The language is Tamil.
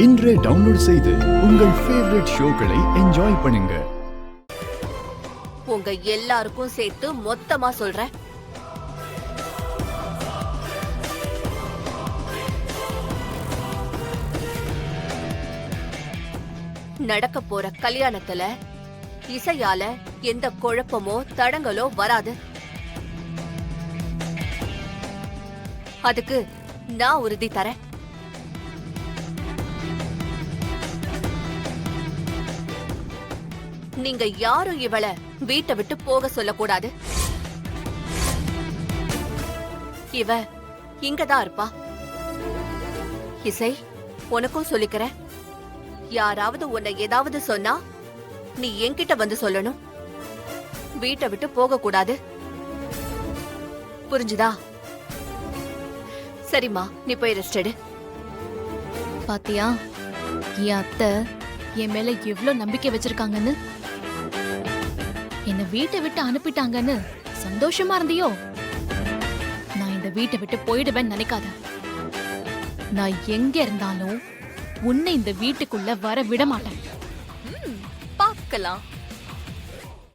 இன்றே டவுன்லோட் செய்து உங்கள் ஃபேவரட் ஷோக்களை என்ஜாய் பண்ணுங்க. உங்க எல்லாருக்கும் சேர்த்து மொத்தமா சொல்றேன். நடக்க போற கல்யாணத்துல இசையால எந்த குழப்பமோ தடங்களோ வராது. அதுக்கு நான் உறுதி தரேன். நீங்க யாரும் இவளை வீட்டை விட்டு போக சொல்லக்கூடாது. இவ இங்கதான் இருப்பா. இசை, உனக்கும் சொல்லிக்கிறேன். யாராவது உன்னை ஏதாவது சொன்னா நீ என்கிட்ட வந்து சொல்லணும். வீட்டை விட்டு போக கூடாது. புரிஞ்சுதா? சரிம்மா, நீ போய் ரெஸ்ட் எடு. பாத்தியா, என் அத்தை என் மேல எவ்வளவு நம்பிக்கை வச்சிருக்காங்கன்னு. என்ன வீட்டை விட்டு அனுப்பிட்டாங்கன்னு சந்தோஷமா இருந்தியோ? நான் இந்த வீட்டை விட்டு போயிடுவேன்னு நினைக்காத. நான் எங்க இருந்தாலும் உன்னை இந்த வீட்டுக்குள்ள வர விட மாட்டேன். பார்க்கலாம்.